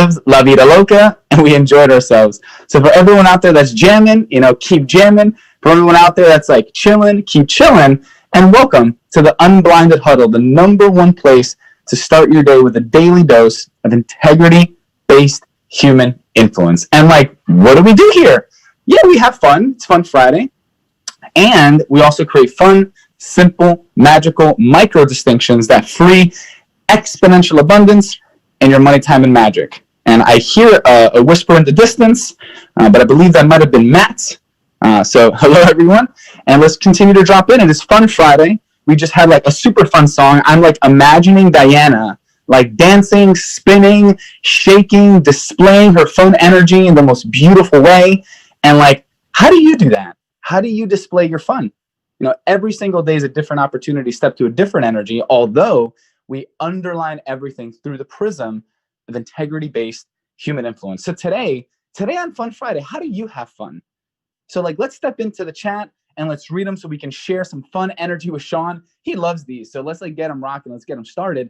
loves La Vida Loca, and we enjoyed ourselves. So for everyone out there that's jamming, keep jamming. For everyone out there that's like chilling, keep chilling. And welcome to the Unblinded Huddle, the #1 place to start your day with a daily dose of integrity-based human influence. And what do we do here? Yeah, we have fun. It's Fun Friday. And we also create fun, simple, magical micro distinctions that free exponential abundance in your money, time, and magic. And I hear a whisper in the distance, but I believe that might have been Matt. So hello, everyone. And let's continue to drop in. It is Fun Friday. We just had a super fun song. I'm imagining Diana dancing, spinning, shaking, displaying her fun energy in the most beautiful way. And how do you do that? How do you display your fun? Every single day is a different opportunity, step to a different energy, although we underline everything through the prism of integrity-based human influence. So today on Fun Friday, how do you have fun? So let's step into the chat and let's read them so we can share some fun energy with Sean. He loves these. So let's get him rocking. Let's get him started.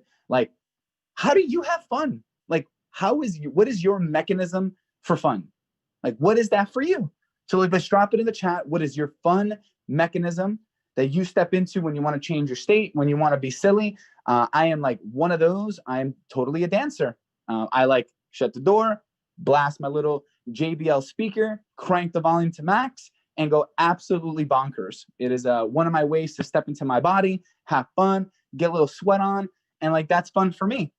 How do you have fun? What is your mechanism for fun? What is that for you? So let's drop it in the chat. What is your fun mechanism that you step into when you want to change your state, when you want to be silly? I am one of those. I am totally a dancer. I shut the door, blast my little JBL speaker, crank the volume to max, and go absolutely bonkers. It is one of my ways to step into my body, have fun, get a little sweat on, and that's fun for me.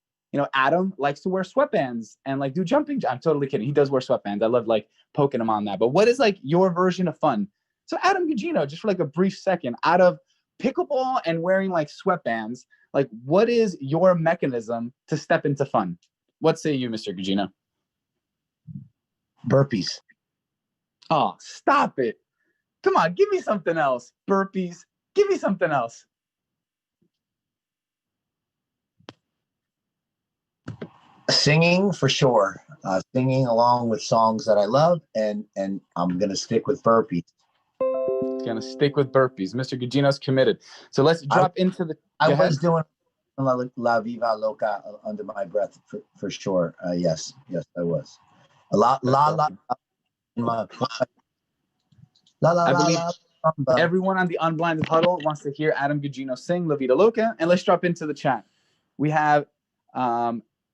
Adam likes to wear sweatbands and do jumping. I'm totally kidding. He does wear sweatbands. I love poking him on that. But what is your version of fun? So Adam Gugino, just for a brief second, out of pickleball and wearing sweatbands, what is your mechanism to step into fun? What say you, Mr. Gugino? Burpees. Oh, stop it. Come on, give me something else. Burpees. Give me something else. Singing for sure. Singing along with songs that I love, and I'm gonna stick with burpees. Gonna stick with burpees. Mr. Gugino's committed. So let's drop into the. I was doing La Viva Loca under my breath for sure. Yes, I was. A lot, la. I believe everyone on the Unblinded Huddle wants to hear Adam Gugino sing La Vida Loca, and let's drop into the chat. We have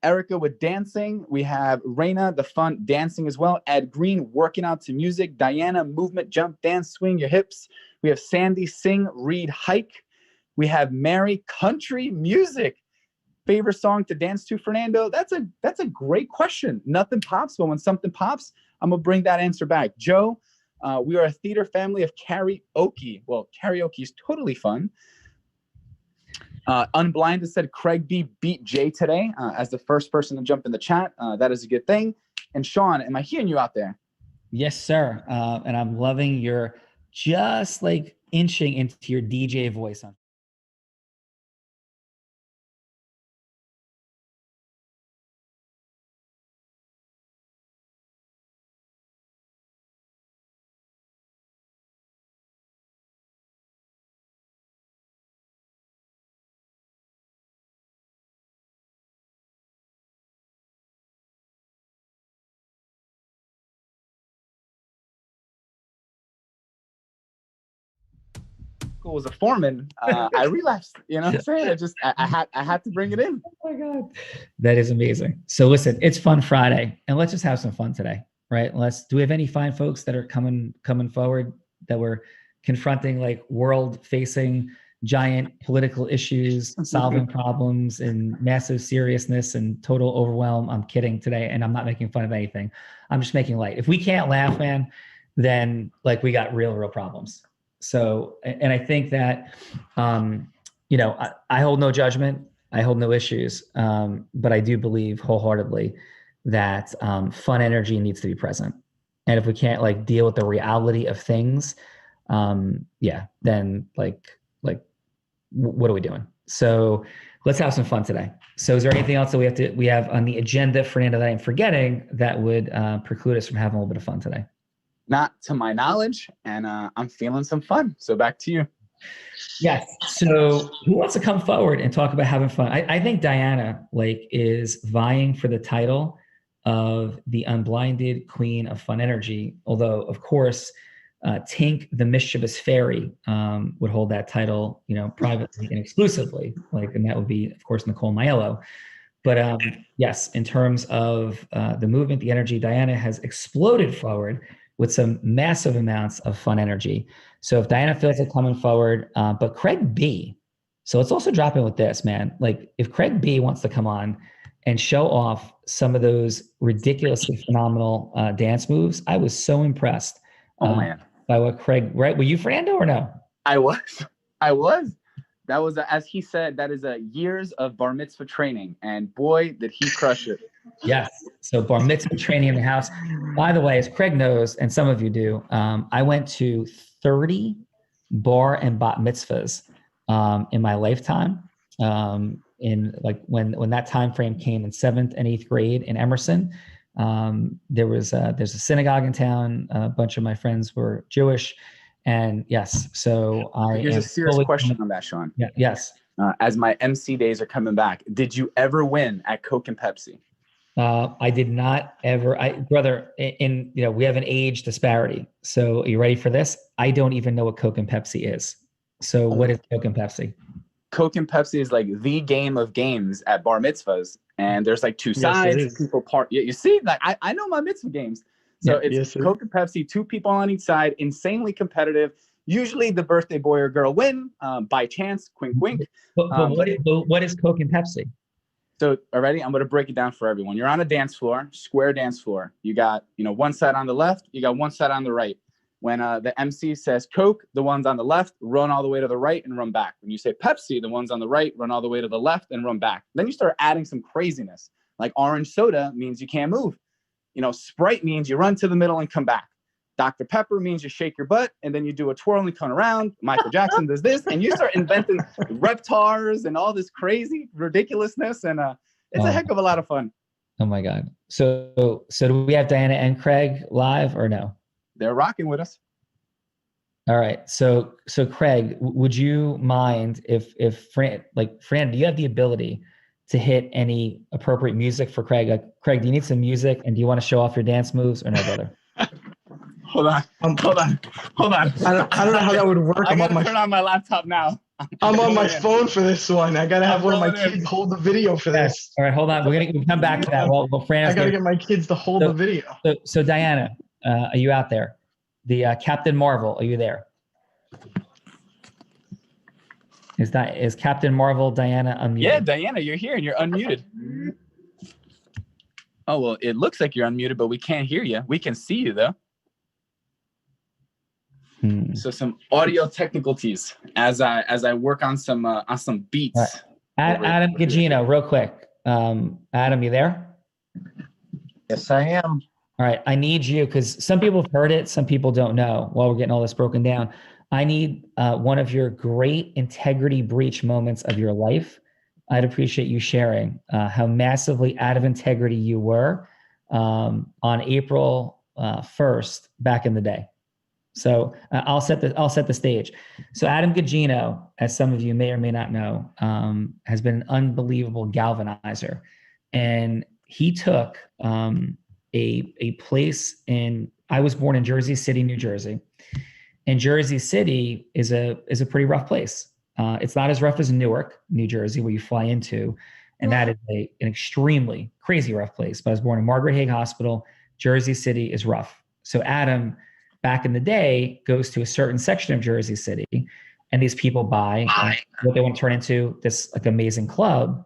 Erica with dancing. We have Raina, the fun dancing as well. Ed Green working out to music. Diana, movement, jump, dance, swing your hips. We have Sandy, sing, read, hike. We have Mary, country music. Favorite song to dance to, Fernando? That's a great question. Nothing pops, but when something pops, I'm gonna bring that answer back. Joe, we are a theater family of karaoke. Well, karaoke is totally fun. Unblinded said Craig B beat Jay today as the first person to jump in the chat. That is a good thing. And Sean, am I hearing you out there? Yes, sir. And I'm loving your just inching into your DJ voice on. Was a foreman, I relapsed. You know what I'm saying? I had to bring it in. Oh my God, that is amazing. So listen, it's Fun Friday, and let's just have some fun today, right? Do we have any fine folks that are coming forward that we're confronting world-facing giant political issues, solving problems, and massive seriousness and total overwhelm? I'm kidding today, and I'm not making fun of anything. I'm just making light. If we can't laugh, man, then we got real problems. So, and I think that, I hold no judgment, I hold no issues, but I do believe wholeheartedly that fun energy needs to be present. And if we can't deal with the reality of things, then what are we doing? So let's have some fun today. So is there anything else that we have on the agenda, Fernando, that I'm forgetting that would preclude us from having a little bit of fun today? Not to my knowledge, and I'm feeling some fun. So back to you. Yes. So who wants to come forward and talk about having fun? I think Diana is vying for the title of the Unblinded Queen of Fun Energy. Although, of course, Tink the Mischievous Fairy would hold that title, privately and exclusively. And that would be, of course, Nicole Maiello. But yes, in terms of the movement, the energy, Diana has exploded forward with some massive amounts of fun energy. So if Diana feels it coming forward, but Craig B, so let's also drop in with this, man. Like if Craig B wants to come on and show off some of those ridiculously phenomenal dance moves, I was so impressed. Oh man, by what Craig, right? Were you Fernando or no? I was. That was, as he said, that is years of bar mitzvah training, and boy, did he crush it. Yes. So bar mitzvah training in the house. By the way, as Craig knows, and some of you do, I went to 30 bar and bat mitzvahs in my lifetime. In like when that time frame came in 7th and 8th grade in Emerson, there's a synagogue in town. A bunch of my friends were Jewish. And yes, so Here's a serious question on that, Sean. Yeah, yes. As my MC days are coming back, did you ever win at Coke and Pepsi? I did not ever. Brother, we have an age disparity. So are you ready for this? I don't even know what Coke and Pepsi is. So what is Coke and Pepsi? Coke and Pepsi is like the game of games at bar mitzvahs, and there's like two sides. People part. You see, like I know my mitzvah games. So it's Coke and Pepsi, 2 people on each side, insanely competitive. Usually the birthday boy or girl win by chance, quink, quink. But what is Coke and Pepsi? So already, I'm going to break it down for everyone. You're on a dance floor, square dance floor. You got, one side on the left, you got one side on the right. When the MC says Coke, the ones on the left run all the way to the right and run back. When you say Pepsi, the ones on the right run all the way to the left and run back. Then you start adding some craziness. Like orange soda means you can't move. Sprite means you run to the middle and come back. Dr. Pepper means you shake your butt and then you do a twirl and come around. Michael Jackson does this, and you start inventing reptars and all this crazy ridiculousness, and it's a heck of a lot of fun. Oh my God! So do we have Diana and Craig live or no? They're rocking with us. All right. So Craig, would you mind if Fran, do you have the ability to hit any appropriate music for Craig? Craig, do you need some music, and do you want to show off your dance moves or no, brother? Hold on. I don't know how that would work. I gotta turn on my laptop now. I'm on my phone for this one. I gotta have one of my kids hold the video for this. All right, hold on. We'll come back to that. Well, Fran, I gotta get my kids to hold the video. So Diana, are you out there? The Captain Marvel, are you there? Is Captain Marvel Diana unmuted? Yeah, Diana, you're here and you're unmuted. Oh, well, it looks like you're unmuted, but we can't hear you. We can see you though. So some audio technicalities as I work on some beats. Right. Adam Gugino, real quick. Adam, you there? Yes, I am. All right, I need you, because some people have heard it, some people don't know. While we're getting all this broken down, I need one of your great integrity breach moments of your life. I'd appreciate you sharing how massively out of integrity you were on April 1st back in the day. So I'll set the stage. So Adam Gugino, as some of you may or may not know, has been an unbelievable galvanizer, and he took a place in. I was born in Jersey City, New Jersey, and Jersey City is a pretty rough place. It's not as rough as Newark, New Jersey, where you fly into, and that is an extremely crazy rough place. But I was born in Margaret Haig Hospital. Jersey City is rough. So Adam, back in the day, goes to a certain section of Jersey City, and these people buy what they want to turn into this amazing club.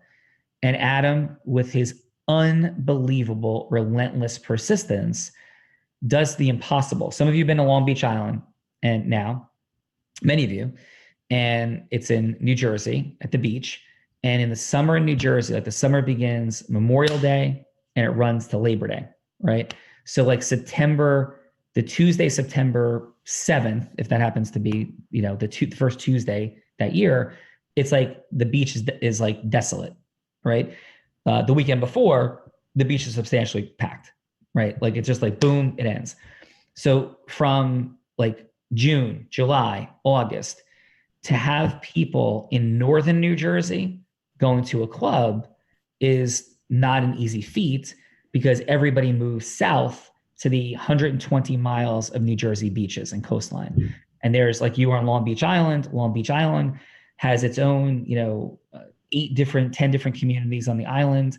And Adam, with his unbelievable, relentless persistence, does the impossible. Some of you have been to Long Beach Island, and now, many of you, and it's in New Jersey at the beach. And in the summer in New Jersey, the summer begins Memorial Day and it runs to Labor Day, right? So the Tuesday, September 7th, if that happens to be, the first Tuesday that year, it's like the beach is like desolate, right? The weekend before, the beach is substantially packed, right? Like it's just like, boom, it ends. So from like June, July, August, to have people in northern New Jersey going to a club is not an easy feat. because everybody moved south to the 120 miles of New Jersey beaches and coastline. And there's like, you are on Long Beach Island. Long Beach Island has its own, 10 different communities on the island.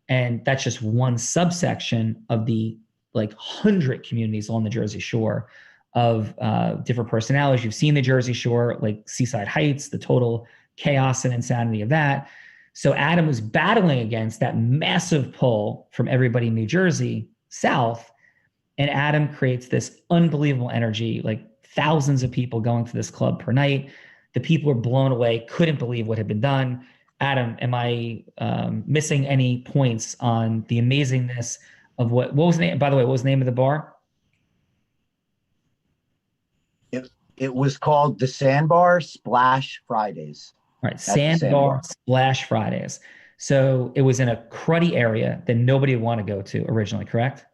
And that's just one subsection of the like 100 communities along the Jersey Shore of different personalities. You've seen the Jersey Shore, like Seaside Heights, the total chaos and insanity of that. So Adam was battling against that massive pull from everybody in New Jersey south. And Adam creates this unbelievable energy, like thousands of people going to this club per night. The people were blown away, couldn't believe what had been done. Adam, am I missing any points on the amazingness of what was the name? By the way, what was the name of the bar? It was called the Sandbar Splash Fridays. All right, Sandbar Splash Fridays. So it was in a cruddy area that nobody would want to go to originally, correct?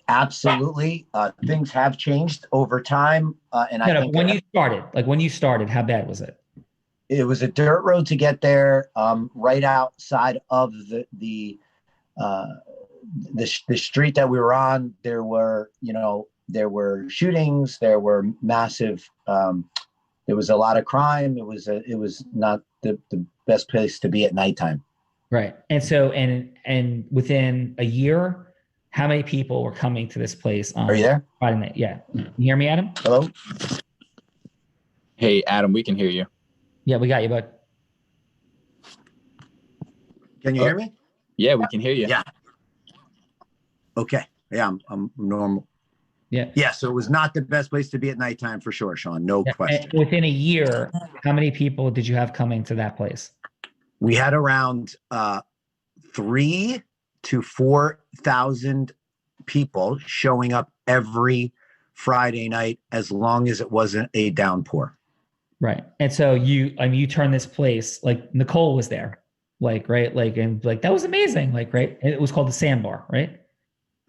Absolutely. Things have changed over time. And I think when you started, how bad was it? It was a dirt road to get there, right outside of the street that we were on. There were shootings. There were massive. There was a lot of crime. It was not the best place to be at nighttime. Right. And so, and within a year, how many people were coming to this place on Are you there? Friday night? Yeah. You hear me, Adam? Hello? Hey, Adam, we can hear you. Yeah, we got you, bud. Can you hear me? Yeah, we can hear you. Yeah. Okay. Yeah, I'm normal. Yeah. Yeah, so it was not the best place to be at nighttime for sure, Sean. No question. And within a year, how many people did you have coming to that place? We had around 3,000 to 4,000 people showing up every Friday night, as long as it wasn't a downpour. Right. And so you turned this place, like Nicole was there, like, right. Like, and like, that was amazing. Like, right. And it was called the Sandbar, right?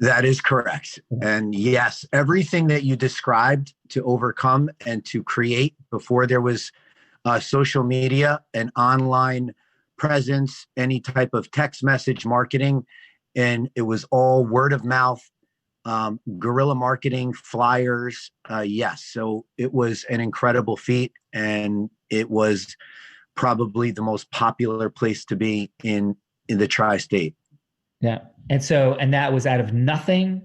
That is correct. And yes, everything that you described to overcome and to create before there was social media and online presence, any type of text message marketing, and it was all word of mouth, guerrilla marketing, flyers. Yes. So it was an incredible feat, and it was probably the most popular place to be in the tri-state. Yeah. And that was out of nothing,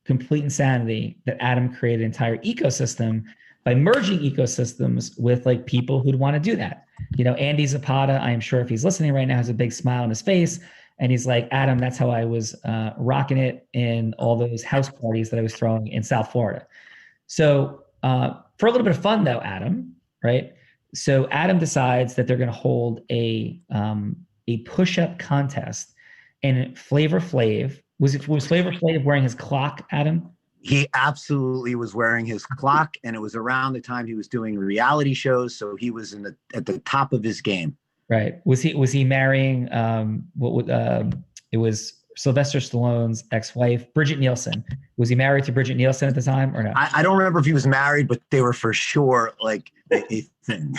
complete insanity, that Adam created an entire ecosystem by merging ecosystems with like people who'd want to do that. Andy Zapata, I am sure if he's listening right now, has a big smile on his face. And he's like, Adam, that's how I was rocking it in all those house parties that I was throwing in South Florida. So for a little bit of fun though, Adam, right? So Adam decides that they're going to hold a push-up contest. And Flavor Flav, was Flavor Flav wearing his clock, Adam? He absolutely was wearing his clock, and it was around the time he was doing reality shows, so he was at the top of his game. Right. Was he marrying it was Sylvester Stallone's ex-wife, Bridget Nielsen. Was he married to Bridget Nielsen at the time or no? I don't remember if he was married, but they were for sure like a thing.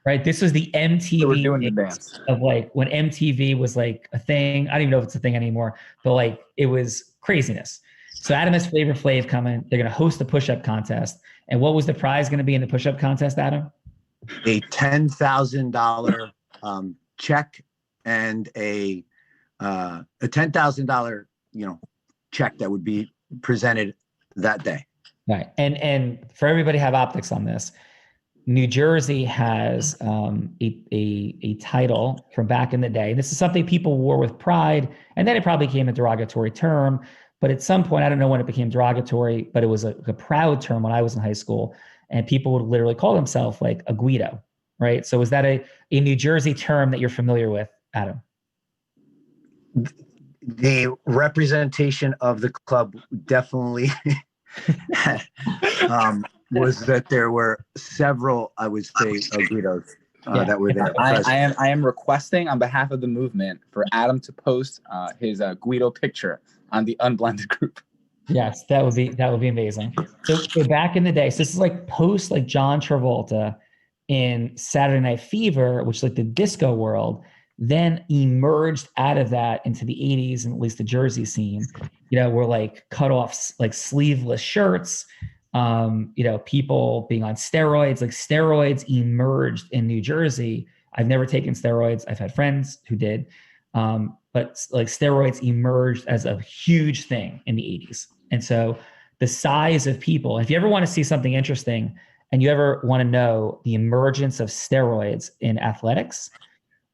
Right. This was the MTV They were doing the dance of like when MTV was like a thing. I don't even know if it's a thing anymore, but like it was craziness. So Adam has Flavor Flav coming. They're going to host a push-up contest. And what was the prize going to be in the push-up contest, Adam? A $10,000 check and a $10,000 check that would be presented that day. Right. And for everybody to have optics on this, New Jersey has a title from back in the day. This is something people wore with pride, and then it probably became a derogatory term. But at some point, I don't know when it became derogatory, but it was a proud term when I was in high school, and people would literally call themselves like a GUIDO, right? So is that a New Jersey term that you're familiar with, Adam? The representation of the club definitely was that there were several, I would say, GUIDOs that were there. I am requesting on behalf of the movement for Adam to post his GUIDO picture on the Unblinded group. Yes, that would be amazing. So back in the day, so this is like post like John Travolta in Saturday Night Fever, which is like the disco world. then emerged out of that into the 80s, and at least the Jersey scene, were like cut off, like sleeveless shirts, people being on steroids. Like steroids emerged in New Jersey. I've never taken steroids. I've had friends who did. But like steroids emerged as a huge thing in the 80s. And so the size of people, if you ever want to see something interesting and you ever want to know the emergence of steroids in athletics,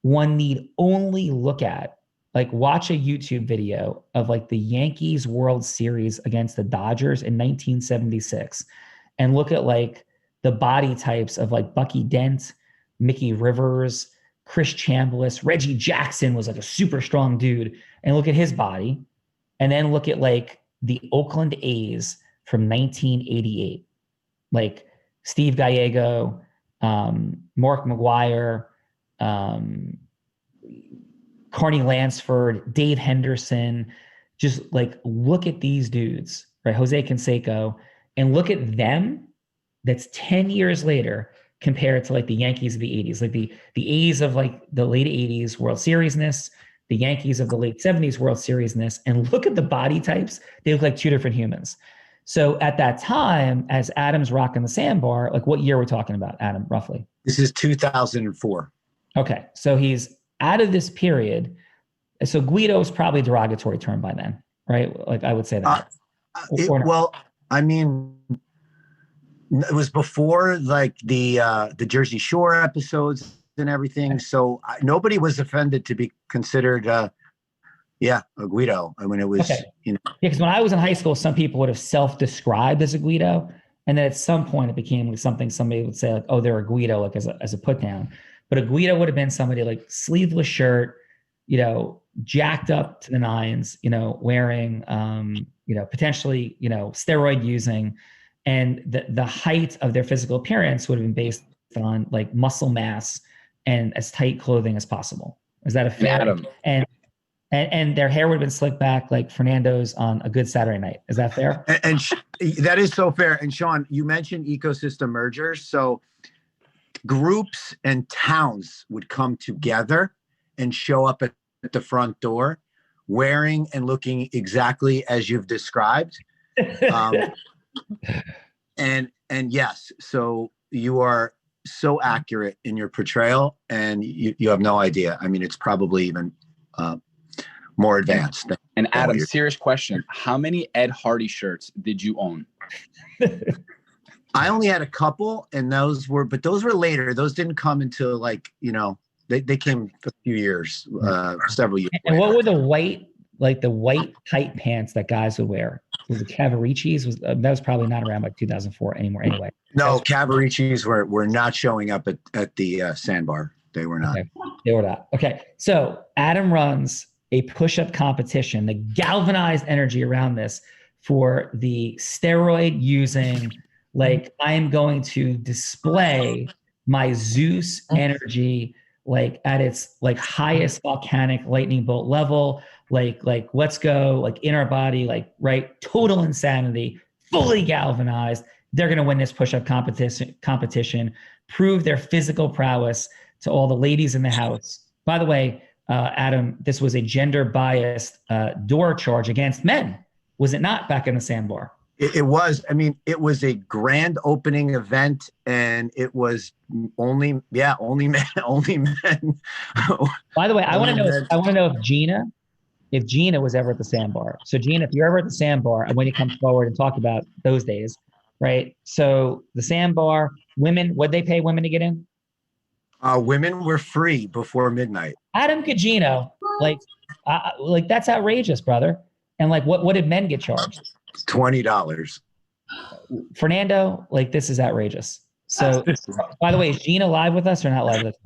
one need only look at, like, watch a YouTube video of like the Yankees World Series against the Dodgers in 1976 and look at like the body types of like Bucky Dent, Mickey Rivers, Chris Chambliss. Reggie Jackson was like a super strong dude, and look at his body. And then look at like the Oakland A's from 1988, like Steve Gallego, Mark McGuire, Carney Lansford, Dave Henderson. Just like look at these dudes, right? Jose Canseco, and look at them. That's 10 years later compared to like the Yankees of the 80s, like the A's of like the late 80s World Series-ness, the Yankees of the late 70s World Series-ness, and look at the body types. They look like two different humans. So at that time, as Adam's rocking the Sandbar, like what year we're talking about, Adam, roughly? This is 2004. Okay, so he's out of this period. So Guido is probably a derogatory term by then, right? Like I would say that. Well, I mean, it was before like the Jersey Shore episodes and everything. So nobody was offended to be considered, a Guido. I mean, it was, Yeah, because when I was in high school, some people would have self-described as a Guido. And then at some point it became something somebody would say like, oh, they're a Guido, like as a put down. But a Guido would have been somebody like sleeveless shirt, jacked up to the nines, wearing, potentially, steroid using. And the height of their physical appearance would have been based on like muscle mass and as tight clothing as possible. Is that a fair? Adam. And their hair would have been slicked back like Fernando's on a good Saturday night. Is that fair? And that is so fair. And Sean, you mentioned ecosystem mergers. So groups and towns would come together and show up at the front door wearing and looking exactly as you've described. And yes, so you are so accurate in your portrayal, and you have no idea. I mean, it's probably even more advanced. And Adam, serious question. How many Ed Hardy shirts did you own? I only had a couple, and those were later. Those didn't come until like, they came a few years, several years. And later. what were the white tight pants that guys would wear? Was it Cavaricci's? That was probably not around by 2004 anymore anyway. No, Cavaricci's were not showing up at the Sandbar. They were not. Okay. They were not. Okay. So Adam runs a push-up competition, the galvanized energy around this for the steroid using, like, I'm going to display my Zeus energy, like at its like highest volcanic lightning bolt level, like let's go, like in our body, like, right, total insanity, fully galvanized. They're going to win this push-up competition, prove their physical prowess to all the ladies in the house. By the way, Adam, this was a gender-biased door charge against men, was it not, back in the Sandbar? It was. I mean, it was a grand opening event, and it was only men. By the way, I want to know if Gina was ever at the Sandbar. So Gina, if you're ever at the Sandbar, I want you to come forward and talk about those days, right? So the Sandbar, women, what'd they pay women to get in? Women were free before midnight. Adam Cagino, like that's outrageous, brother. And like, what did men get charged? $20. Fernando, like, this is outrageous. So, by the way, is Gina live with us or not live with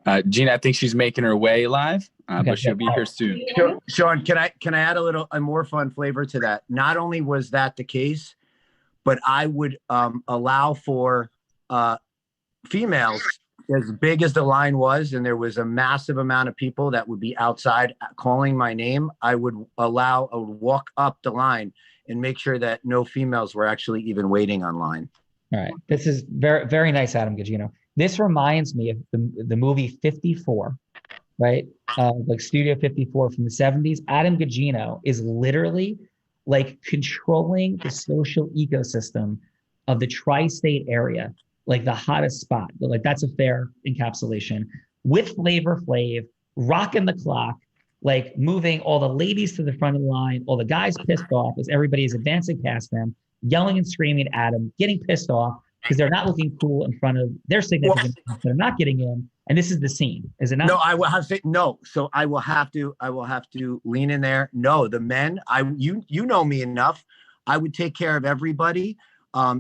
us? Gina, I think she's making her way live, but she'll be here soon. Sean, can I add a more fun flavor to that? Not only was that the case, but I would allow for females, as big as the line was, and there was a massive amount of people that would be outside calling my name, I would walk up the line and make sure that no females were actually even waiting online. All right. This is very, very nice, Adam Gagino. This reminds me of the movie 54, right? Like Studio 54 from the 70s. Adam Gugino is literally like controlling the social ecosystem of the tri-state area, like the hottest spot. Like that's a fair encapsulation. With Flavor Flav, rocking the clock, like moving all the ladies to the front of the line, all the guys pissed off as everybody is advancing past them, yelling and screaming at Adam, getting pissed off because they're not looking cool in front of their significant others. They're not getting in. And this is the scene, is it not? No, I will have to say no. So I will have to lean in there. No, the men, you know me enough. I would take care of everybody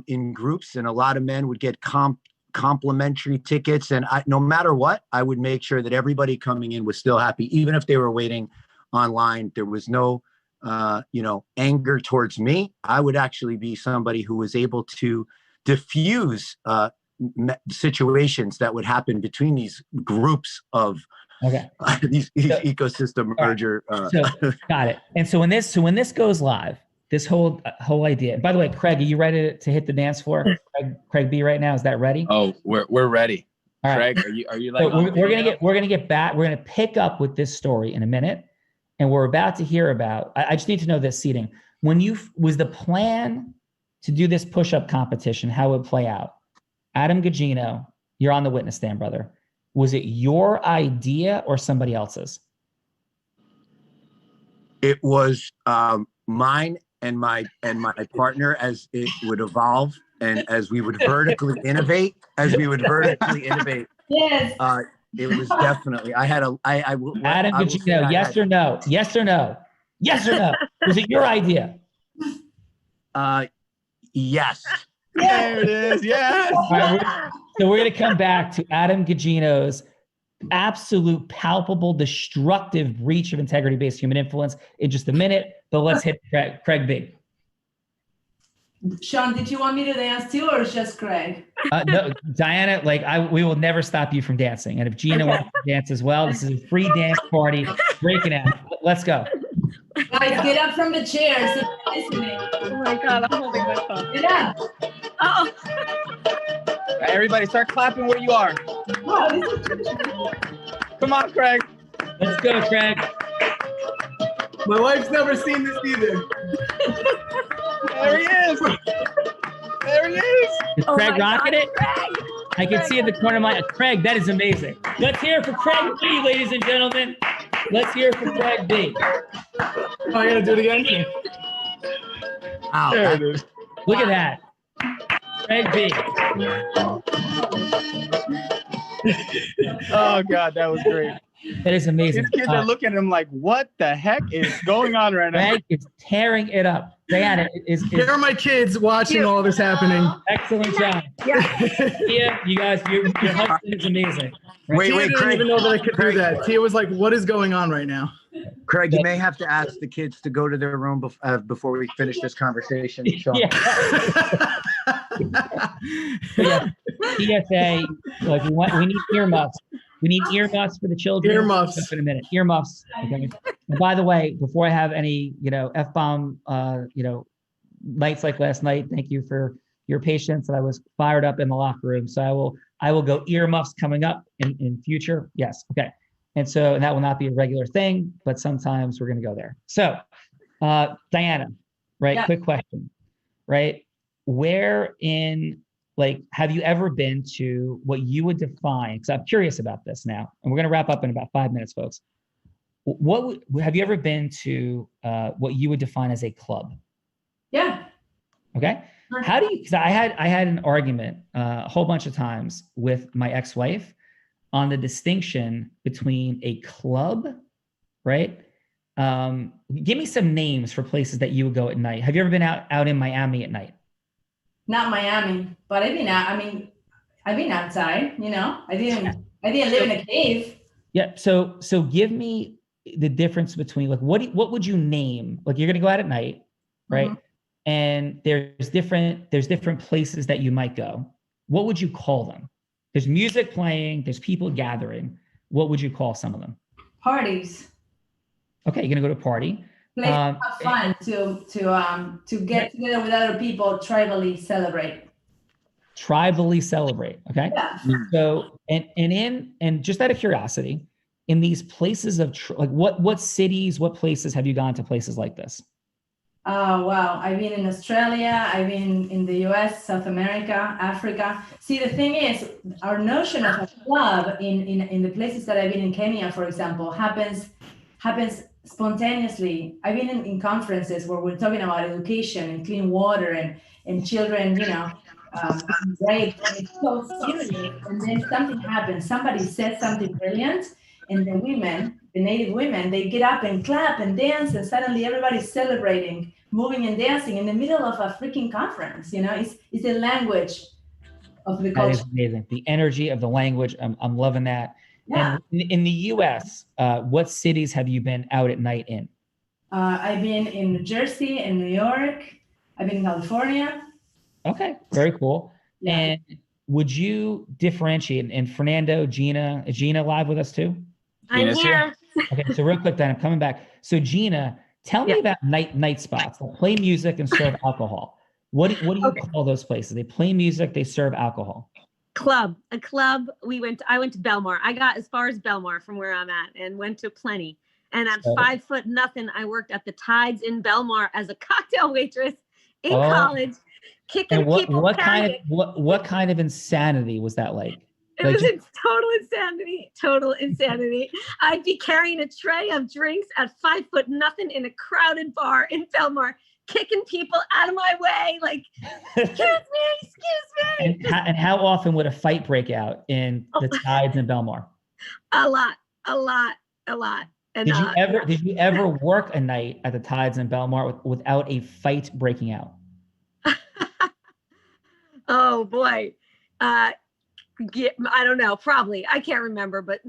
in groups, and a lot of men would get complimentary tickets. And no matter what, I would make sure that everybody coming in was still happy, even if they were waiting online. There was no anger towards me. I would actually be somebody who was able to diffuse situations that would happen between these groups of these ecosystem merger. So, got it. And so when this goes live, this whole idea. And by the way, Craig, are you ready to hit the dance floor? Craig B right now, is that ready? Oh, we're ready. All right. Craig, are you like? So we're gonna get back. We're gonna pick up with this story in a minute, and we're about to hear about. I just need to know this seating. When was the plan to do this push-up competition, how it would play out? Adam Gugino, you're on the witness stand, brother. Was it your idea or somebody else's? It was mine and my partner, as it would evolve and as we would vertically innovate. Yes. It was definitely. Adam Gugino, yes or no? Yes or no? Yes or no? Was it your idea? Yes. There it is. Yes. Right, so we're going to come back to Adam Gugino's absolute, palpable, destructive breach of integrity-based human influence in just a minute. But let's hit Craig B. Sean, did you want me to dance too, or just Craig? No, Diana, we will never stop you from dancing. And if Gina wants to dance as well, this is a free dance party. Breaking out. Let's go. Guys, get up from the chairs if you're listening. Oh my God, I'm holding my phone. Get up. Oh. Right, everybody start clapping where you are. Wow, this is Come on, Craig. Let's go, Craig. My wife's never seen this either. There he is. There he is. Is Craig rocking it? I can see in the corner of my Craig. That is amazing. Let's hear it for Craig B, ladies and gentlemen. Let's hear it for Craig B. Oh, I gotta do it again. Wow, There it is. Look at that. Craig B. Oh God, that was great. That is amazing. These kids are looking at him like, what the heck is going on right now? Craig is tearing it up. Diana is Here are my kids watching all this happening. excellent job. Yeah, you guys, your husband is amazing. Wait, Tia didn't Craig. even know that I could do Craig. that. Tia was like, "What is going on right now?" Craig, you may have to ask the kids to go to their room before we finish this conversation. Sean. Yeah. Yeah. PSA, we need earmuffs. We need earmuffs for the children. Earmuffs. In a minute. Earmuffs. Okay. And by the way, before I have any, F-bomb, nights like last night, thank you for your patience. I was fired up in the locker room. So I will go earmuffs coming up in future. Yes. Okay. And that will not be a regular thing, but sometimes we're going to go there. So, Diana, right? Yeah. Quick question, right? Where in, have you ever been to what you would define, because I'm curious about this now, and we're going to wrap up in about 5 minutes, folks. Have you ever been to what you would define as a club? Yeah. Okay. How do you, because I had an argument a whole bunch of times with my ex-wife on the distinction between a club, right? Give me some names for places that you would go at night. Have you ever been out in Miami at night? Not Miami, but I've been outside, I didn't live in a cave. Yeah. So give me the difference between what would you name? You're going to go out at night, right? Mm-hmm. And there's different places that you might go. What would you call them? There's music playing, there's people gathering. What would you call some of them? Parties. Okay, you're gonna go to a party. Place to have fun, to get together with other people, tribally celebrate. Tribally celebrate, okay? Yeah. So, and just out of curiosity, in these places of like what cities, what places have you gone to places like this? Oh, wow. I've been in Australia. I've been in the US, South America, Africa. See, the thing is, our notion of a club in the places that I've been in Kenya, for example, happens spontaneously. I've been in conferences where we're talking about education and clean water and children, raped, and it's so serious. And then something happens. Somebody says something brilliant, and the native women, they get up and clap and dance, and suddenly everybody's celebrating, moving and dancing in the middle of a freaking conference. It's the language of the That culture. is amazing. The energy of the language. I'm loving that. Yeah. And in the US, what cities have you been out at night in? I've been in New Jersey and New York. I've been in California. Okay, very cool. Yeah. And would you differentiate? And Fernando, is Gina live with us too? I'm Gina's here. Okay, so real quick, then I'm coming back. So Gina, tell me about night spots that play music and serve alcohol. What do you call those places? They play music, they serve alcohol. A club. I went to Belmar. I got as far as Belmar from where I'm at and went to plenty. And at 5'0", I worked at the Tides in Belmar as a cocktail waitress in college, kicking and people. What kind of insanity was that like? It was total insanity. I'd be carrying a tray of drinks at 5'0" in a crowded bar in Belmar, kicking people out of my way, like, excuse me. And how often would a fight break out in the Tides in Belmar? A lot. And, did you ever work a night at the Tides in Belmar without a fight breaking out? Oh boy. Yeah, I don't know, probably. I can't remember, but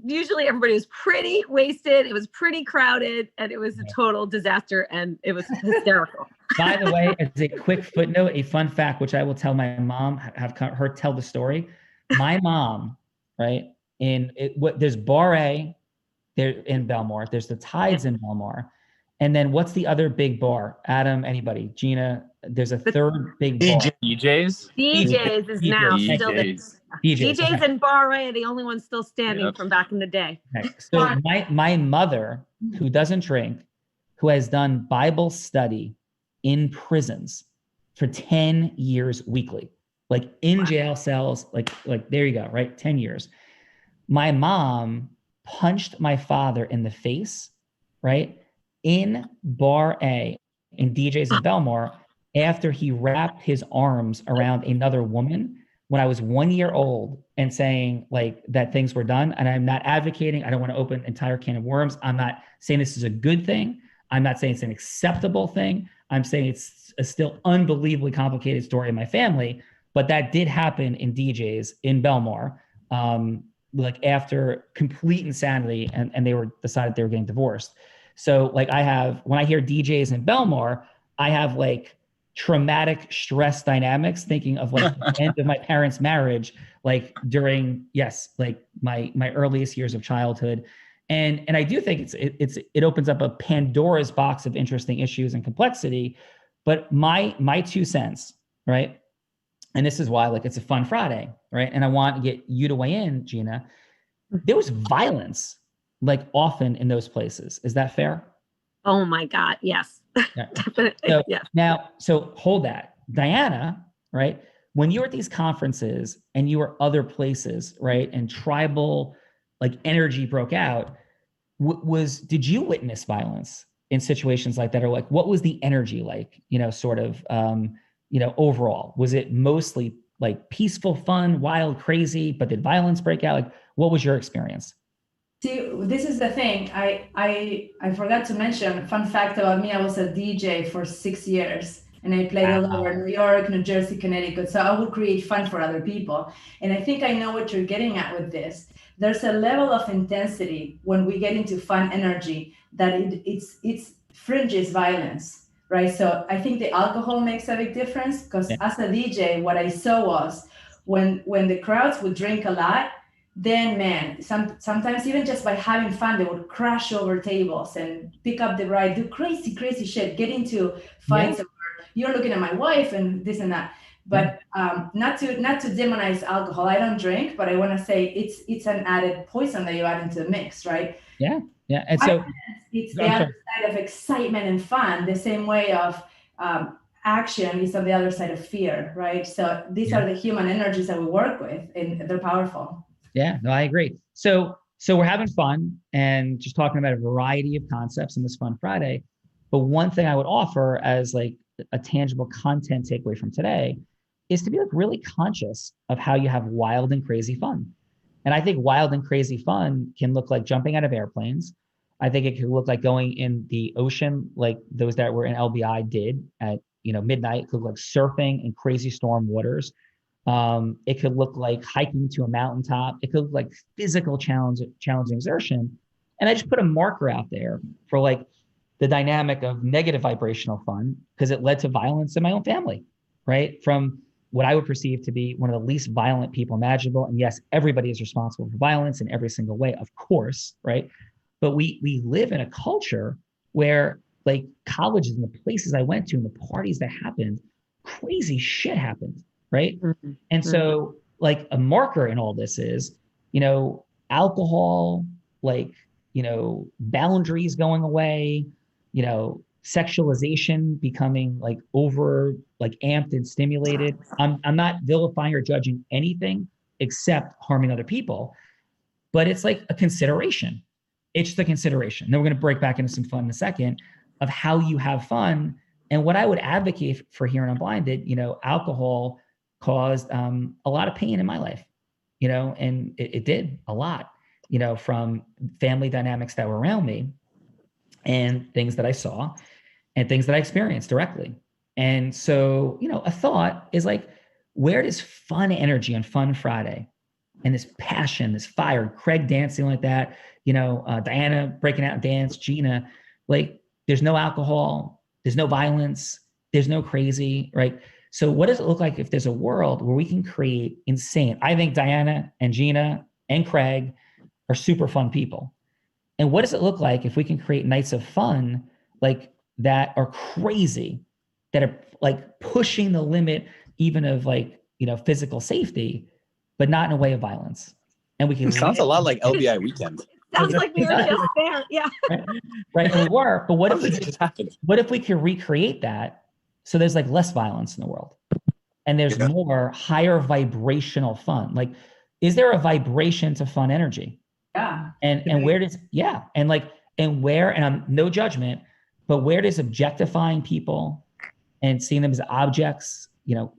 usually everybody was pretty wasted. It was pretty crowded, and it was a total disaster, and it was hysterical. By the way, as a quick footnote, a fun fact, which I will tell my mom, have her tell the story. My mom, right, there's Bar A there in Belmar. There's the Tides in Belmar. And then what's the other big bar? Adam, anybody? Gina, there's a third big bar. DJs? DJs is now still there. DJs and Bar A are the only ones still standing from back in the day. Okay. So my mother, who doesn't drink, who has done Bible study in prisons for 10 years weekly, like in jail cells, like there you go, right? 10 years. My mom punched my father in the face, right? In Bar A in DJs in Belmar after he wrapped his arms around another woman when I was 1 year old and saying like that things were done. And I'm not advocating, I don't want to open an entire can of worms. I'm not saying this is a good thing. I'm not saying it's an acceptable thing. I'm saying it's a still unbelievably complicated story in my family, but that did happen in DJs in Belmar, like after complete insanity, and they decided they were getting divorced. So like when I hear DJs in Belmar, I have like traumatic stress dynamics thinking of like the end of my parents' marriage, like during, like my earliest years of childhood. And I do think it opens up a Pandora's box of interesting issues and complexity. But my 2 cents, right? And this is why like it's a fun Friday, right? And I want to get you to weigh in, Gina. There was violence like often in those places. Is that fair? Oh my God. Yes. Yeah. Definitely. So, yes. Now, so hold that. Diana, right? When you were at these conferences and you were other places, right? And tribal like energy broke out, did you witness violence in situations like that? Or like, what was the energy like, sort of, overall? Was it mostly like peaceful, fun, wild, crazy, but did violence break out? Like, what was your experience? See, this is the thing. I forgot to mention, fun fact about me, I was a DJ for 6 years and I played all over New York, New Jersey, Connecticut. So I would create fun for other people. And I think I know what you're getting at with this. There's a level of intensity when we get into fun energy that it's fringes violence, right? So I think the alcohol makes a big difference because as a DJ, what I saw was when the crowds would drink a lot, then man, sometimes even just by having fun, they would crash over tables and pick up the ride, do crazy shit, get into fights. You're looking at my wife and this and that. But not to demonize alcohol. I don't drink, but I want to say it's an added poison that you add into the mix, right? Yeah. And so it's the other side of excitement and fun. The same way of action is on the other side of fear, right? So these are the human energies that we work with, and they're powerful. Yeah, no, I agree. So we're having fun and just talking about a variety of concepts in this Fun Friday. But one thing I would offer as like a tangible content takeaway from today is to be like really conscious of how you have wild and crazy fun. And I think wild and crazy fun can look like jumping out of airplanes. I think it could look like going in the ocean, like those that were in LBI did at midnight. It could look like surfing in crazy storm waters. It could look like hiking to a mountaintop. It could look like physical challenging exertion. And I just put a marker out there for like the dynamic of negative vibrational fun, because it led to violence in my own family, right? From what I would perceive to be one of the least violent people imaginable. And yes, everybody is responsible for violence in every single way, of course, right? But we live in a culture where like colleges and the places I went to and the parties that happened, crazy shit happened, right? Mm-hmm. And so like a marker in all this is, alcohol, like, boundaries going away, sexualization becoming like over, like amped and stimulated. I'm not vilifying or judging anything except harming other people, but it's like a consideration. It's the consideration. Then we're going to break back into some fun in a second of how you have fun. And what I would advocate for here in Unblinded, alcohol caused a lot of pain in my life, and it did a lot, from family dynamics that were around me and things that I saw and things that I experienced directly. And so, a thought is like, where does fun energy on Fun Friday and this passion, this fire, Craig dancing like that, Diana breaking out and dance, Gina, like there's no alcohol, there's no violence, there's no crazy, right? So what does it look like if there's a world where we can create insane? I think Diana and Gina and Craig are super fun people. And what does it look like if we can create nights of fun like that are crazy, that are like pushing the limit even of like, physical safety, but not in a way of violence? And we can— It sounds a lot like LBI weekend. Sounds like we were just there. Yeah. Right. And we were, but what Something just happened. What if we could recreate that so there's like less violence in the world and there's more higher vibrational fun? Like, is there a vibration to fun energy? Yeah. And where does, and I'm no judgment, but where does objectifying people and seeing them as objects,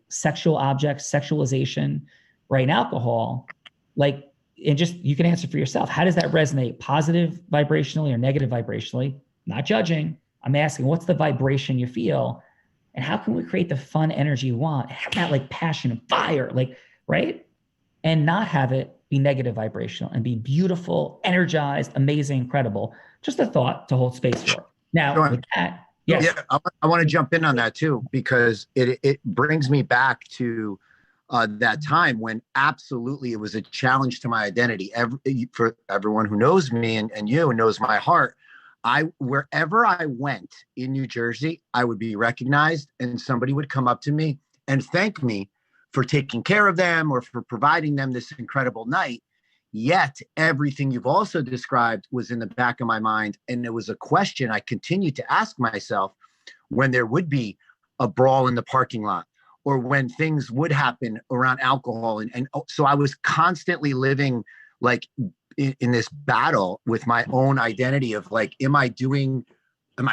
sexual objects, sexualization, right, and alcohol, like, and just, you can answer for yourself. How does that resonate, positive vibrationally or negative vibrationally? Not judging. I'm asking, what's the vibration you feel? And how can we create the fun energy you want? Have that like passion and fire, like, right? And not have it be negative vibrational and be beautiful, energized, amazing, incredible. Just a thought to hold space for. Now, Sure. with that, yes. Yeah, I want to jump in on that too, because it brings me back to that time when absolutely it was a challenge to my identity. For everyone who knows me and you and knows my heart, wherever I went in New Jersey, I would be recognized and somebody would come up to me and thank me for taking care of them or for providing them this incredible night. Yet everything you've also described was in the back of my mind. And it was a question I continued to ask myself when there would be a brawl in the parking lot or when things would happen around alcohol. And so I was constantly living like in this battle with my own identity of like, am I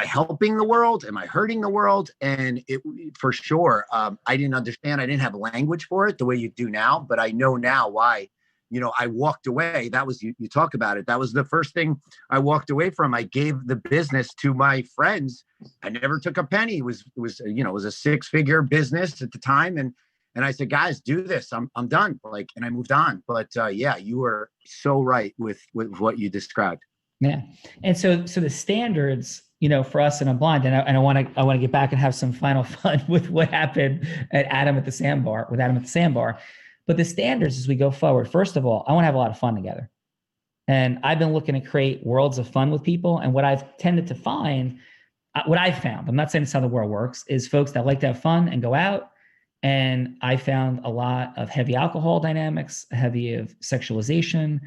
helping the world? Am I hurting the world? And it, for sure, I didn't understand. I didn't have language for it the way you do now, but I know now why, I walked away. That was, you talk about it. That was the first thing I walked away from. I gave the business to my friends. I never took a penny. It was a 6-figure business at the time. And I said, guys, do this. I'm done. Like, and I moved on. But yeah, you were so right with what you described. Yeah. And so the standards, for us in Unblinded, and I want to get back and have some final fun with what happened at Adam at the Sandbar, But the standards as we go forward, first of all, I want to have a lot of fun together. And I've been looking to create worlds of fun with people. And what I've tended to find, what I've found, I'm not saying it's how the world works, is folks that like to have fun and go out And I found a lot of heavy alcohol dynamics, heavy of sexualization,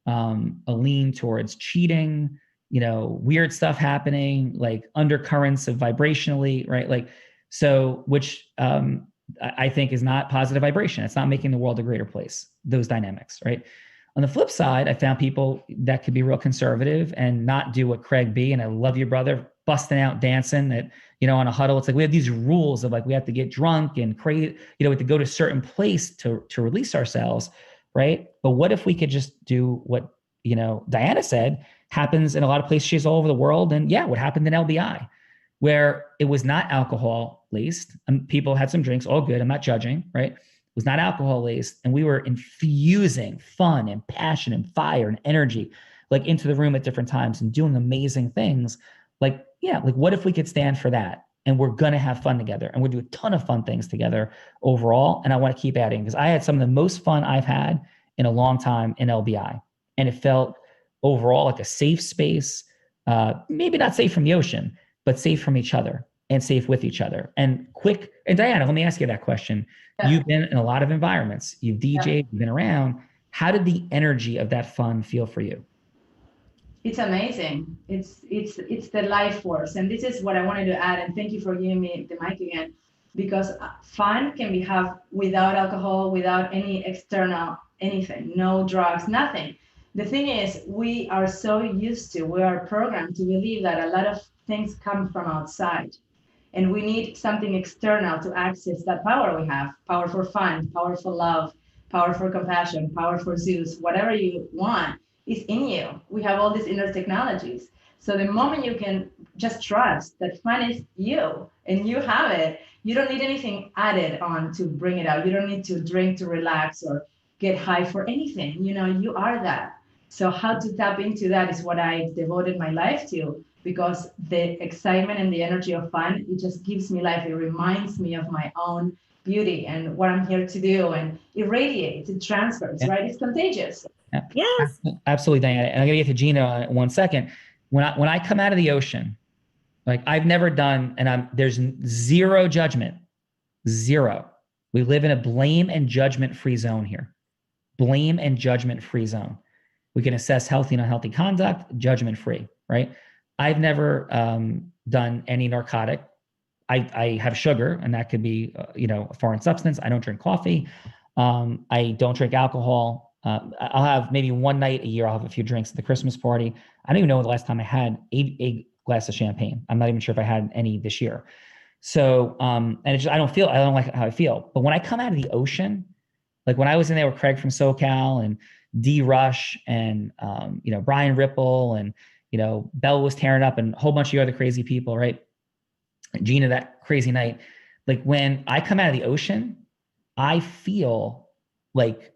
a lean towards cheating, weird stuff happening, like undercurrents of vibrationally, right? Like, so, which I think is not positive vibration. It's not making the world a greater place, those dynamics, right? On the flip side, I found people that could be real conservative and not do what Craig B, and I love you, brother, busting out dancing at, on a huddle. It's like we have these rules of like, we have to get drunk and create, we have to go to a certain place to release ourselves, right? But what if we could just do what, Diana said happens in a lot of places. She's all over the world. And yeah, what happened in LBI, where it was not alcohol laced. People had some drinks, all good. I'm not judging, right? It was not alcohol laced. And we were infusing fun and passion and fire and energy, like into the room at different times and doing amazing things. Like, yeah, like what if we could stand for that? And we're going to have fun together and we'll do a ton of fun things together overall. And I want to keep adding because I had some of the most fun I've had in a long time in LBI. And it felt overall like a safe space, maybe not safe from the ocean, but safe from each other and safe with each other. And Diana, let me ask you that question. Yeah. You've been in a lot of environments. You've DJ'd, you've been around. How did the energy of that fun feel for you? It's amazing. It's the life force. And this is what I wanted to add. And thank you for giving me the mic again, because fun can be have without alcohol, without any external anything, no drugs, nothing. The thing is, we are so we are programmed to believe that a lot of things come from outside. And we need something external to access that power we have. Power for fun, power for love, power for compassion, power for Zeus, whatever you want. Is in you. We have all these inner technologies. So the moment you can just trust that fun is you and you have it, you don't need anything added on to bring it out. You don't need to drink to relax or get high for anything. You are that. So how to tap into that is what I devoted my life to, because the excitement and the energy of fun, it just gives me life. It reminds me of my own beauty and what I'm here to do, and it radiates, it transfers, right? It's contagious. Yes, absolutely, Diana. And I'm gonna get to Gina in 1 second. When I come out of the ocean, like I've never done, and there's zero judgment, zero. We live in a blame and judgment-free zone here. Blame and judgment-free zone. We can assess healthy and unhealthy conduct, judgment-free, right? I've never done any narcotic. I have sugar, and that could be a foreign substance. I don't drink coffee. I don't drink alcohol. I'll have maybe one night a year, I'll have a few drinks at the Christmas party. I don't even know the last time I had a glass of champagne. I'm not even sure if I had any this year. So, and I don't like how I feel. But when I come out of the ocean, like when I was in there with Craig from SoCal and D Rush and, Brian Ripple and, Bell was tearing up and a whole bunch of other crazy people, right? Gina, that crazy night. Like when I come out of the ocean, I feel like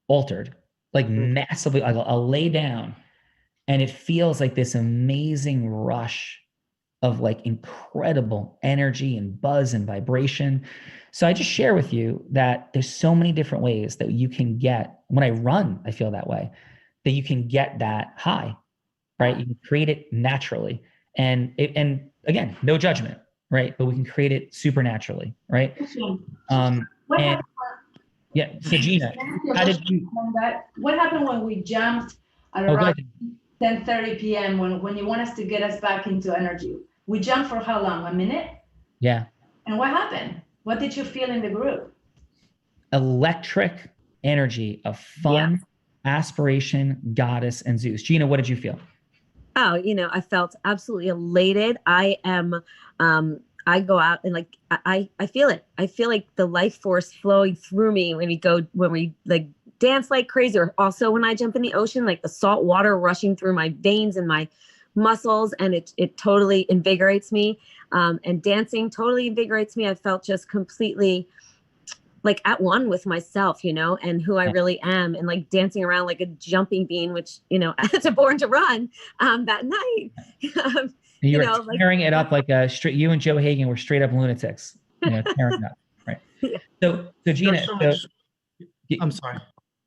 altered, like massively. I'll lay down and it feels like this amazing rush of like incredible energy and buzz and vibration. So I just share with you that there's so many different ways that you can get, when I run, I feel that way, that you can get that high, right? You can create it naturally. And again, no judgment, right? But we can create it supernaturally, right? Yeah. So Gina, how did you? What happened when we jumped at around 10:30 p.m. when you want us to get us back into energy? We jumped for how long? A minute? Yeah. And what happened? What did you feel in the group? Electric energy of fun, aspiration, goddess, and Zeus. Gina, what did you feel? Oh, I felt absolutely elated. I go out and like, I feel it. I feel like the life force flowing through me when we like dance like crazy, or also when I jump in the ocean, like the salt water rushing through my veins and my muscles. And it totally invigorates me. And dancing totally invigorates me. I felt just completely like at one with myself, and who I really am, and like dancing around like a jumping bean, which, it's a born to run that night. You were tearing it up like you and Joe Hagan were straight up lunatics, tearing it up, right? Yeah. So Gina, I'm sorry.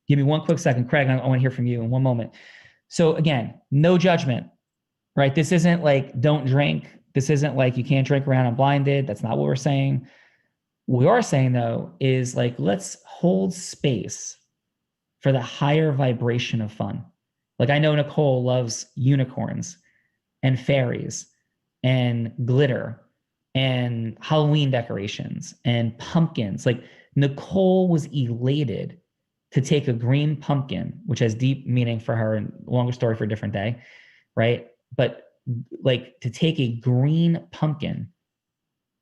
Give me one quick second, Craig. I want to hear from you in one moment. So again, no judgment, right? This isn't like don't drink. This isn't like you can't drink around Unblinded. That's not what we're saying. What we are saying though is like, let's hold space for the higher vibration of fun. Like I know Nicole loves unicorns and fairies and glitter and Halloween decorations and pumpkins. Like Nicole was elated to take a green pumpkin, which has deep meaning for her and longer story for a different day, right? But like to take a green pumpkin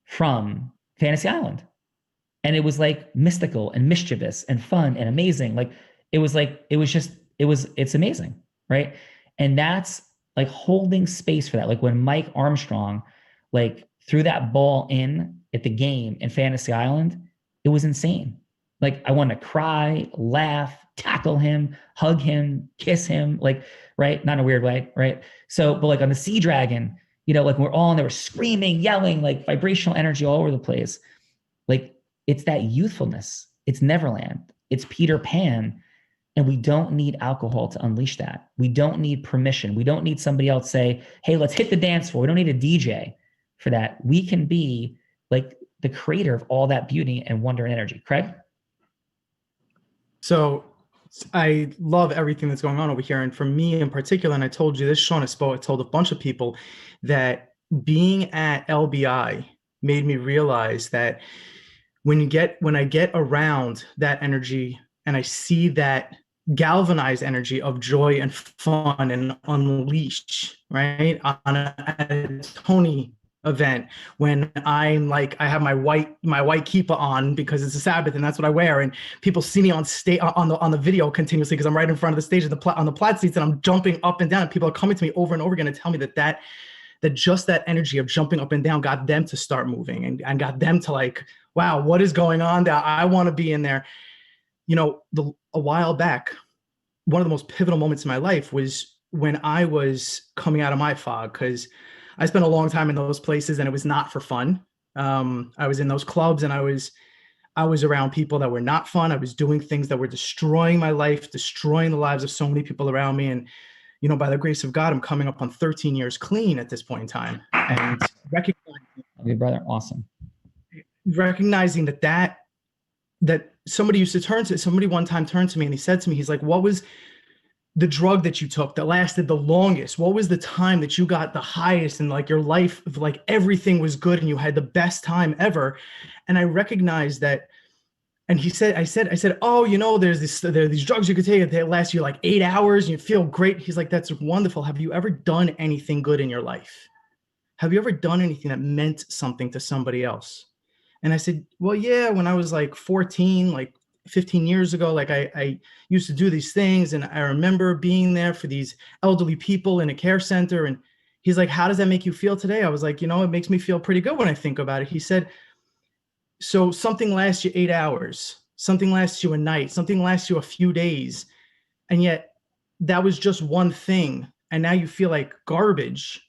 from Fantasy Island. And it was like mystical and mischievous and fun and amazing. Like, it's amazing, right? And that's like holding space for that. Like when Mike Armstrong, like threw that ball in at the game in Fantasy Island, it was insane. Like I wanted to cry, laugh, tackle him, hug him, kiss him, like, right? Not in a weird way, right? So, but like on the Sea Dragon, you know, like we're all, and they were screaming, yelling, like vibrational energy all over the place. Like it's that youthfulness. It's Neverland. It's Peter Pan. And we don't need alcohol to unleash that. We don't need permission. We don't need somebody else say, hey, let's hit the dance floor. We don't need a DJ for that. We can be like the creator of all that beauty and wonder and energy. Craig? So I love everything that's going on over here. And for me in particular, and I told you this, Sean has told a bunch of people that being at LBI made me realize that when I get around that energy and I see that galvanized energy of joy and fun and unleash, right? On a Tony event, when I'm like, I have my white kippah on because it's a Sabbath and that's what I wear, and people see me on stage on the video continuously because I'm right in front of the stage on the plaid seats and I'm jumping up and down, and people are coming to me over and over again and tell me that just that energy of jumping up and down got them to start moving and got them to like, wow, what is going on there? I want to be in there. You know, a while back, one of the most pivotal moments in my life was when I was coming out of my fog, because I spent a long time in those places and it was not for fun. I was in those clubs and I was around people that were not fun. I was doing things that were destroying my life, destroying the lives of so many people around me. And, you know, by the grace of God, I'm coming up on 13 years clean at this point in time. And Your brother, awesome. Recognizing that somebody one time turned to me and he said to me, he's like, what was the drug that you took that lasted the longest? What was the time that you got the highest and like your life, like everything was good and you had the best time ever? And I recognized that. And I said, oh, you know, there are these drugs you could take that last you like 8 hours and you feel great. He's like, that's wonderful. Have you ever done anything good in your life? Have you ever done anything that meant something to somebody else? And I said, well, yeah, when I was like 14, like 15 years ago, like I used to do these things. And I remember being there for these elderly people in a care center. And he's like, how does that make you feel today? I was like, you know, it makes me feel pretty good when I think about it. He said, so something lasts you 8 hours, something lasts you a night, something lasts you a few days. And yet that was just one thing. And now you feel like garbage.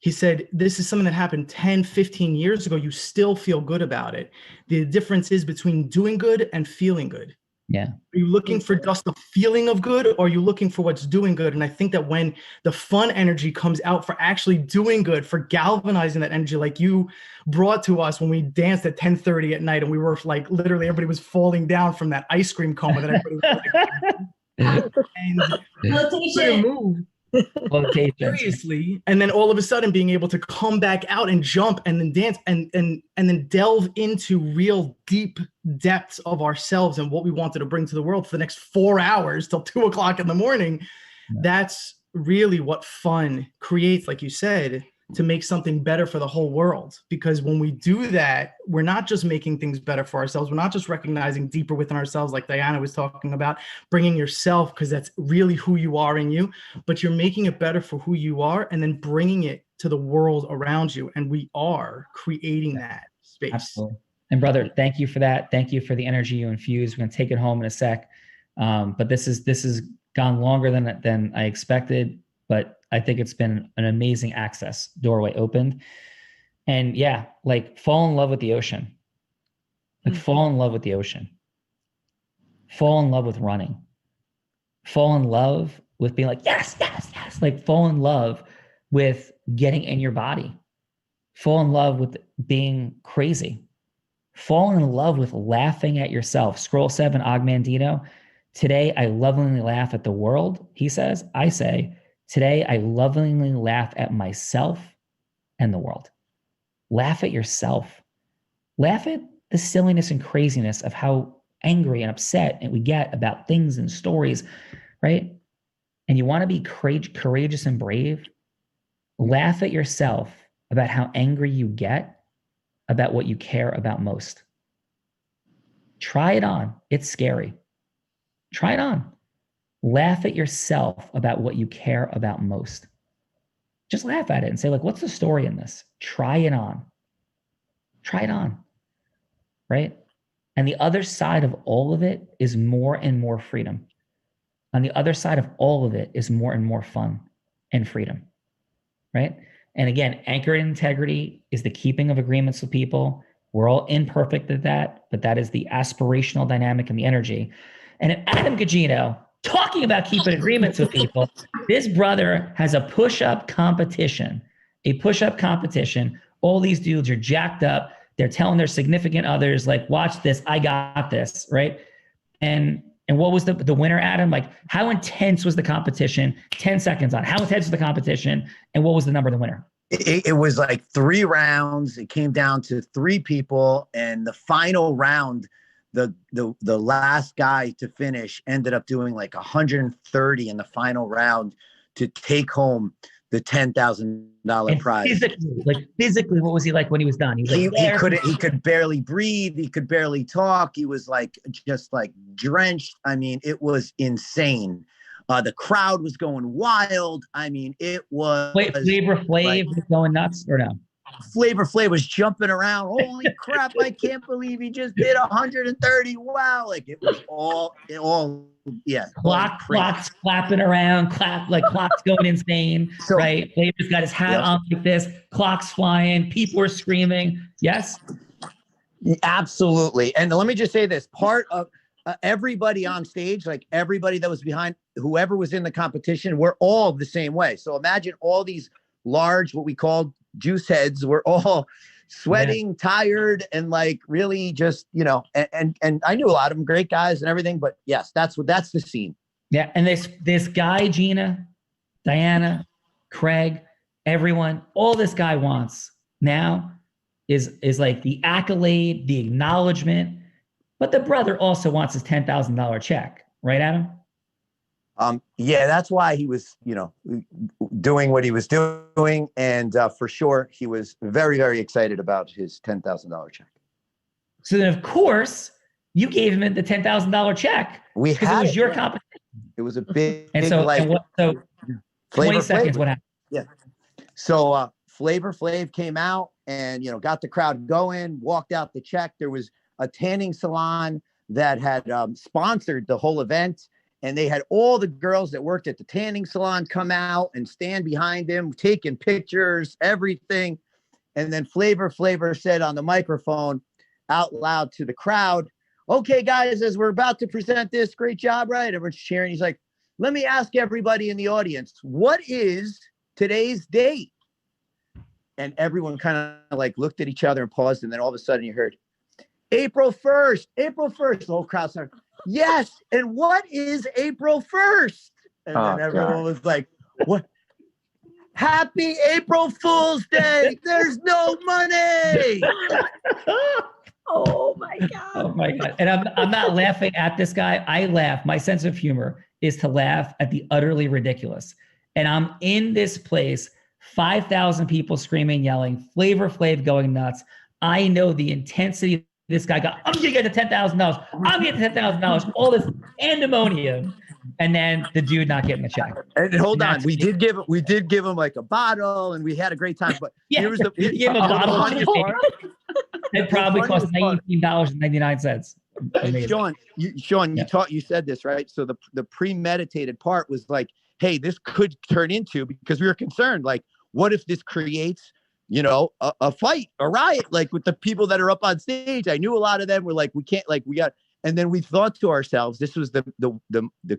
He said, this is something that happened 10, 15 years ago. You still feel good about it. The difference is between doing good and feeling good. Yeah. Are you looking for just the feeling of good, or are you looking for what's doing good? And I think that when the fun energy comes out for actually doing good, for galvanizing that energy, like you brought to us when we danced at 10:30 at night, and we were like, literally everybody was falling down from that ice cream coma that everybody was like, and Flotation. move. Seriously, and then all of a sudden being able to come back out and jump and then dance and then delve into real deep depths of ourselves and what we wanted to bring to the world for the next 4 hours till 2 o'clock in the morning. Yeah. That's really what fun creates, like you said, to make something better for the whole world. Because when we do that, we're not just making things better for ourselves. We're not just recognizing deeper within ourselves, like Diana was talking about, bringing yourself, because that's really who you are in you, but you're making it better for who you are and then bringing it to the world around you. And we are creating that space. Absolutely. And brother, thank you for that. Thank you for the energy you infused. We're going to take it home in a sec. But this is gone longer than I expected, but I think it's been an amazing access doorway opened. And yeah, like fall in love with the ocean. Like fall in love with the ocean. Fall in love with running. Fall in love with being like, yes, yes, yes. Like fall in love with getting in your body. Fall in love with being crazy. Fall in love with laughing at yourself. Scroll 7, Ogmandino. Today, I lovingly laugh at the world, he says. I say, today, I lovingly laugh at myself and the world. Laugh at yourself. Laugh at the silliness and craziness of how angry and upset we get about things and stories, right? And you want to be courageous and brave. Laugh at yourself about how angry you get about what you care about most. Try it on. It's scary. Try it on. Laugh at yourself about what you care about most. Just laugh at it and say, like, what's the story in this? Try it on. Try it on. Right? And the other side of all of it is more and more freedom. On the other side of all of it is more and more fun and freedom. Right? And again, anchored in integrity is the keeping of agreements with people. We're all imperfect at that, but that is the aspirational dynamic and the energy. And if Adam Gugino, talking about keeping agreements with people, this brother has a push-up competition. All these dudes are jacked up. They're telling their significant others, like, watch this, I got this, right? And what was the winner, Adam? Like, how intense was the competition? 10 seconds on. How intense was the competition? And what was the number of the winner? It was like 3 rounds. It came down to 3 people. And the final round, the last guy to finish ended up doing like 130 in the final round to take home the $10,000 prize. Physically, what was he like when he was done? He could barely breathe. He could barely talk. He was like, just like drenched. I mean, it was insane. The crowd was going wild. I mean, it was. Flavor Flav was going nuts or no? Flavor Flav was jumping around. Holy crap! I can't believe he just did 130. Wow! Like it was all yeah. Clocks clapping around, clocks going insane. So, right? Flavor's got his hat on like this. Clocks flying. People are screaming. Yes. Absolutely. And let me just say this: part of everybody on stage, like everybody that was behind, whoever was in the competition, we're all the same way. So imagine all these large, what we called juice heads, were all sweating, tired, and like really just, and I knew a lot of them, great guys and everything, but yes, that's the scene. Yeah. And this guy, Gina, Diana, Craig, everyone, all this guy wants now is like the accolade, the acknowledgement, but the brother also wants his $10,000 check, right, Adam? Yeah, that's why he was, doing what he was doing. And for sure, he was very, very excited about his $10,000 check. So then, of course, you gave him the $10,000 check. Because it was your competition. It was a big, and so, like, 20 seconds, what happened? Yeah. So Flavor Flav came out and, got the crowd going, walked out the check. There was a tanning salon that had sponsored the whole event. And they had all the girls that worked at the tanning salon come out and stand behind him, taking pictures, everything. And then Flavor said on the microphone out loud to the crowd, okay, guys, as we're about to present this, great job, right? Everyone's cheering. He's like, let me ask everybody in the audience, what is today's date? And everyone kind of like looked at each other and paused. And then all of a sudden you heard, April 1st. The whole crowd started, yes. And what is April 1st? And then everyone was like, what? Happy April Fool's Day. There's no money. Oh my God. Oh my God. And I'm not laughing at this guy. I laugh. My sense of humor is to laugh at the utterly ridiculous. And I'm in this place, 5,000 people screaming, yelling, Flavor Flav going nuts. I know the intensity this guy got. I'm gonna get the $10,000. I'm getting the $10,000. All this pandemonium, and then the dude not getting a check. And hold on, we did give him like a bottle, and we had a great time. But here was you gave him a bottle. It probably cost $19.99. Sean, you said this, right? So the premeditated part was like, hey, this could turn into, because we were concerned, like, what if this creates, a fight, a riot, like with the people that are up on stage. I knew a lot of them were like, we can't, like, and then we thought to ourselves, this was the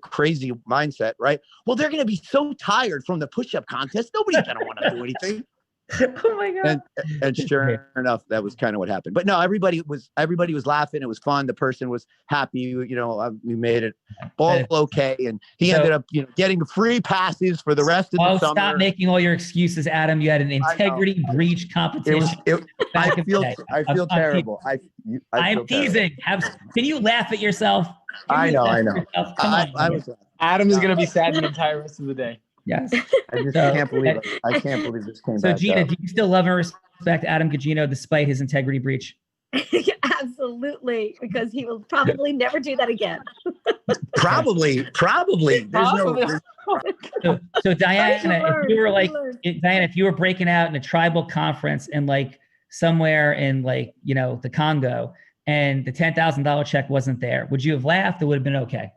crazy mindset, right? Well, they're going to be so tired from the push-up contest. Nobody's going to want to do anything. Oh my God. And sure enough, that was kind of what happened. But no, everybody was laughing. It was fun. The person was happy. You know, we made it all okay. And he ended up, you know, getting free passes for the rest of the summer. Stop making all your excuses, Adam. You had an integrity breach competition. I feel terrible. I'm teasing. Can you laugh at yourself? I know. Come on. Adam is going to be sad the entire rest of the day. Yes. I just can't believe it. I can't believe this came back. So Gina, up. do you still love and respect Adam Gugino despite his integrity breach? Absolutely, because he will probably never do that again. Probably. There's no. So Diana, if you were breaking out in a tribal conference in like somewhere in like, you know, the Congo, and the $10,000 check wasn't there, would you have laughed? It would have been okay.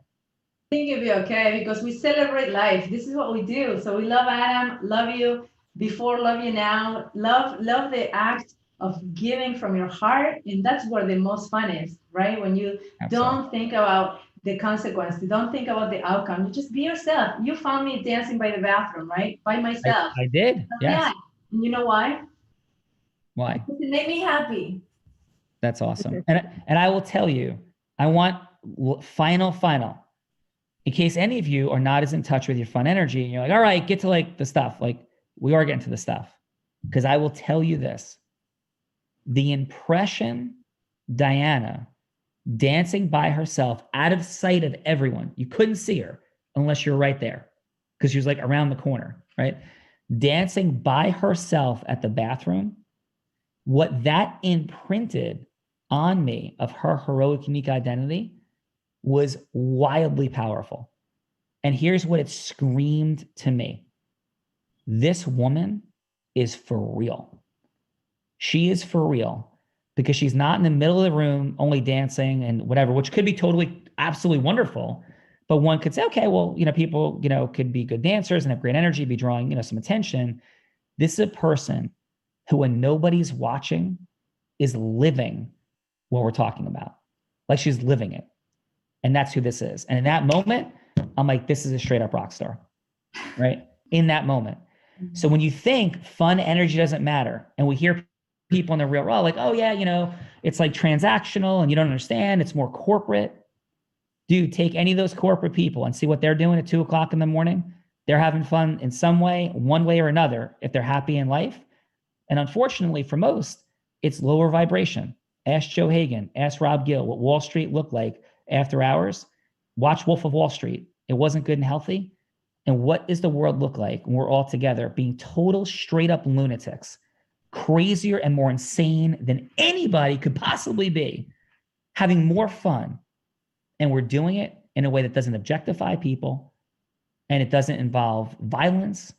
I think it'd be okay because we celebrate life. This is what we do. So we love Adam, love you before, love you now. Love the act of giving from your heart. And that's where the most fun is, right? When you don't think about the consequence, you don't think about the outcome. You just be yourself. You found me dancing by the bathroom, right? By myself. I did. So, yes. Yeah. And you know why? Why? Because it made me happy. That's awesome. And I will tell you, I want final. In case any of you are not as in touch with your fun energy, and you're like, all right, get to like the stuff. Like we are getting to the stuff. Because I will tell you this. The impression Diana dancing by herself out of sight of everyone, you couldn't see her unless you're right there because she was like around the corner, right? Dancing by herself at the bathroom, what that imprinted on me of her heroic, unique identity was wildly powerful. And here's what it screamed to me. This woman is for real. She is for real because she's not in the middle of the room only dancing and whatever, which could be totally, absolutely wonderful. But one could say, okay, well, you know, people, you know, could be good dancers and have great energy, be drawing, you know, some attention. This is a person who, when nobody's watching, is living what we're talking about. Like she's living it. And that's who this is. And in that moment, I'm like, this is a straight up rock star, right? In that moment. So when you think fun energy doesn't matter, and we hear people in the real world like, oh yeah, you know, it's like transactional and you don't understand, it's more corporate. Dude, take any of those corporate people and see what they're doing at 2:00 in the morning. They're having fun in some way, one way or another, if they're happy in life. And unfortunately for most, it's lower vibration. Ask Joe Hagan, ask Rob Gill what Wall Street looked like after hours. Watch Wolf of Wall Street. It wasn't good and healthy. And what does the world look like when we're all together being total straight up lunatics, crazier and more insane than anybody could possibly be, having more fun. And we're doing it in a way that doesn't objectify people, and it doesn't involve violence,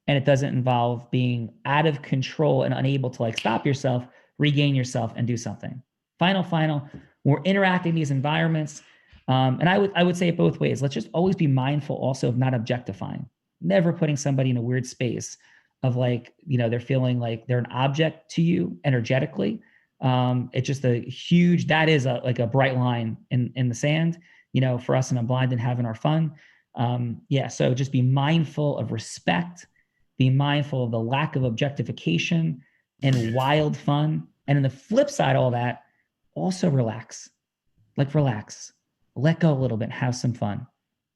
and it doesn't involve being out of control and unable to like stop yourself, regain yourself, and do something. Final, we're interacting in these environments. And I would say it both ways. Let's just always be mindful also of not objectifying, never putting somebody in a weird space of like, you know, they're feeling like they're an object to you energetically. It's just a huge, that is like a bright line in the sand, you know, for us in Unblinded having our fun. So just be mindful of respect, be mindful of the lack of objectification and wild fun. And in the flip side of all that, also relax, let go a little bit, have some fun,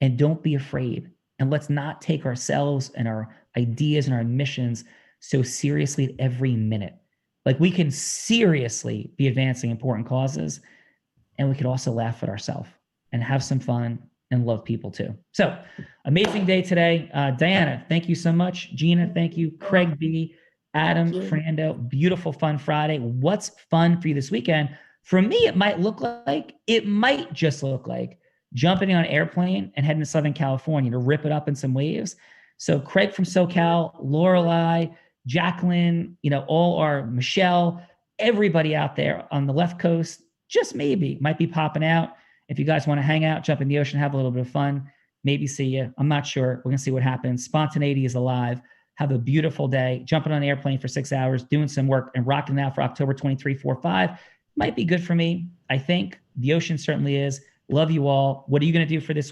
and don't be afraid. And let's not take ourselves and our ideas and our missions so seriously at every minute. Like we can seriously be advancing important causes, and we could also laugh at ourselves and have some fun and love people too. So amazing day today. Diana, thank you so much. Gina, thank you. Craig B, Adam, Frando, beautiful fun Friday. What's fun for you this weekend? For me, it might just look like jumping on an airplane and heading to Southern California to rip it up in some waves. So Craig from SoCal, Lorelei, Jacqueline, you know, Michelle, everybody out there on the left coast, just maybe might be popping out. If you guys want to hang out, jump in the ocean, have a little bit of fun, maybe see you. I'm not sure. We're going to see what happens. Spontaneity is alive. Have a beautiful day. Jumping on an airplane for 6 hours, doing some work and rocking out for October 23, 4, 5. Might be good for me. I think the ocean certainly is. Love you all. What are you going to do for this week?